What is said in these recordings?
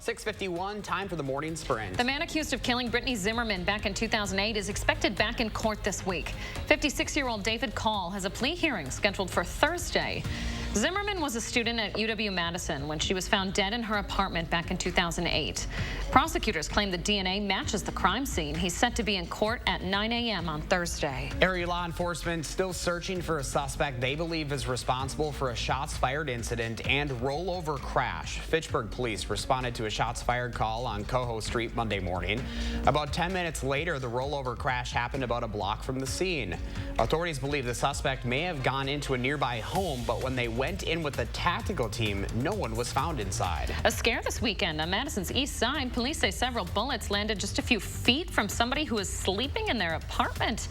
6:51, time for the morning sprint. The man accused of killing Brittany Zimmerman back in 2008 is expected back in court this week. 56-year-old David Call has a plea hearing scheduled for Thursday. Zimmerman was a student at UW-Madison when she was found dead in her apartment back in 2008. Prosecutors claim the DNA matches the crime scene. He's set to be in court at 9 a.m. on Thursday. Area law enforcement still searching for a suspect they believe is responsible for a shots-fired incident and rollover crash. Fitchburg police responded to a shots-fired call on Coho Street Monday morning. About 10 minutes later, the rollover crash happened about a block from the scene. Authorities believe the suspect may have gone into a nearby home, but when they went in with a tactical team, no one was found inside. A scare this weekend on Madison's east side. Police say several bullets landed just a few feet from somebody who was sleeping in their apartment.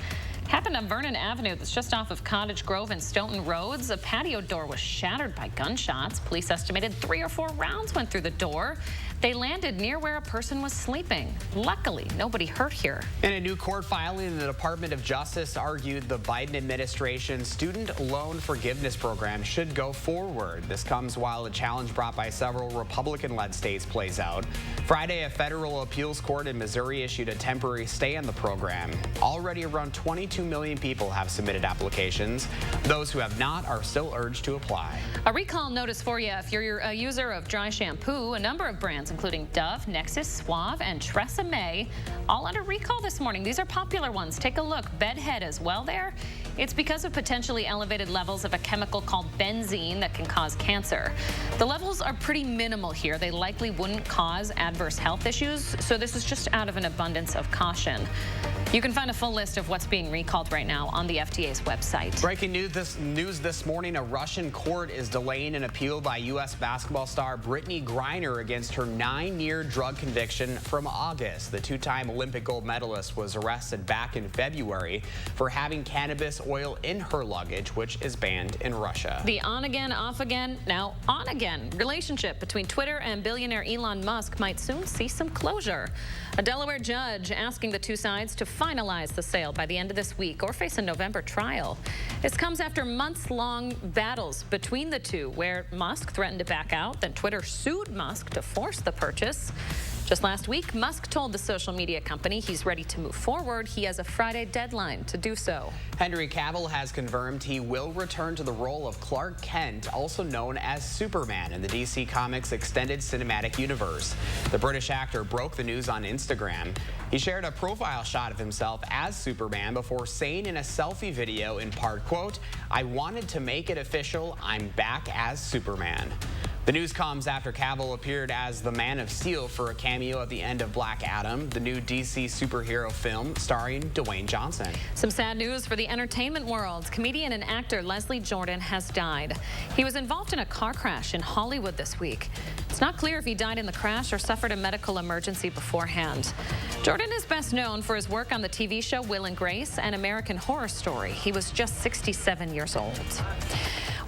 Happened on Vernon Avenue, that's just off of Cottage Grove and Stoughton Roads. A patio door was shattered by gunshots. Police estimated 3 or 4 rounds went through the door. They landed near where a person was sleeping. Luckily, nobody hurt here. In a new court filing, the Department of Justice argued the Biden administration's student loan forgiveness program should go forward. This comes while a challenge brought by several Republican-led states plays out. Friday, a federal appeals court in Missouri issued a temporary stay on the program. Already around 22 million people have submitted applications. Those who have not are still urged to apply. A recall notice for you if you're a user of dry shampoo. A number of brands, including Dove, Nexus, Suave, and Tresemme, all under recall this morning. These are popular ones. Take a look. Bedhead as well there. It's because of potentially elevated levels of a chemical called benzene that can cause cancer. The levels are pretty minimal here. They likely wouldn't cause adverse health issues, so this is just out of an abundance of caution. You can find a full list of what's being recalled right now on the FDA's website. Breaking news this morning, a Russian court is delaying an appeal by U.S. basketball star Brittany Griner against her 9-year drug conviction from August. The 2-time Olympic gold medalist was arrested back in February for having cannabis oil in her luggage, which is banned in Russia. The on-again, off-again, now on-again relationship between Twitter and billionaire Elon Musk might soon see some closure. A Delaware judge asking the two sides to finalize the sale by the end of this week or face a November trial. This comes after months-long battles between the two, where Musk threatened to back out, then Twitter sued Musk to force the purchase. Just last week, Musk told the social media company he's ready to move forward. He has a Friday deadline to do so. Henry Cavill has confirmed he will return to the role of Clark Kent, also known as Superman, in the DC Comics extended cinematic universe. The British actor broke the news on Instagram. He shared a profile shot of himself as Superman before saying in a selfie video in part, quote, "I wanted to make it official. I'm back as Superman." The news comes after Cavill appeared as the Man of Steel for a cameo at the end of Black Adam, the new DC superhero film starring Dwayne Johnson. Some sad news for the entertainment world. Comedian and actor Leslie Jordan has died. He was involved in a car crash in Hollywood this week. It's not clear if he died in the crash or suffered a medical emergency beforehand. Jordan is best known for his work on the TV show Will and Grace and American Horror Story. He was just 67 years old.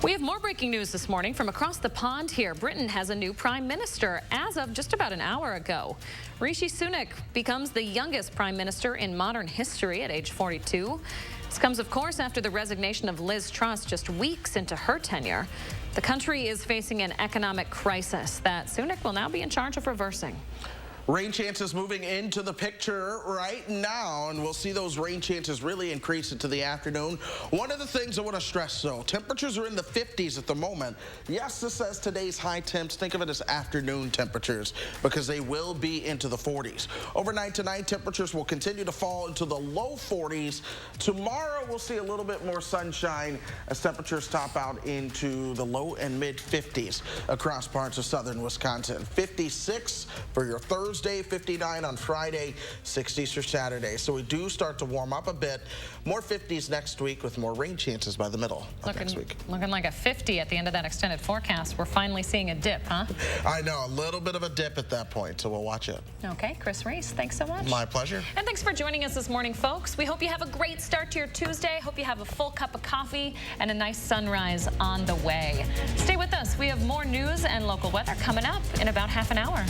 We have more breaking news this morning from across the pond here. Britain has a new prime minister as of just about an hour ago. Rishi Sunak becomes the youngest prime minister in modern history at age 42. This comes, of course, after the resignation of Liz Truss just weeks into her tenure. The country is facing an economic crisis that Sunak will now be in charge of reversing. Rain chances moving into the picture right now, and we'll see those rain chances really increase into the afternoon. One of the things I want to stress, though, temperatures are in the 50s at the moment. Yes, this says today's high temps. Think of it as afternoon temperatures because they will be into the 40s. Overnight tonight, temperatures will continue to fall into the low 40s. Tomorrow, we'll see a little bit more sunshine as temperatures top out into the low and mid 50s across parts of southern Wisconsin. 56 for your Thursday. 59 on Friday, 60s for Saturday. So we do start to warm up a bit. More 50s next week with more rain chances by the middle of next week. Looking like a 50 at the end of that extended forecast. We're finally seeing a dip, huh? I know, a little bit of a dip at that point, so we'll watch it. Okay, Chris Reese, thanks so much. My pleasure. And thanks for joining us this morning, folks. We hope you have a great start to your Tuesday. Hope you have a full cup of coffee and a nice sunrise on the way. Stay with us. We have more news and local weather coming up in about half an hour.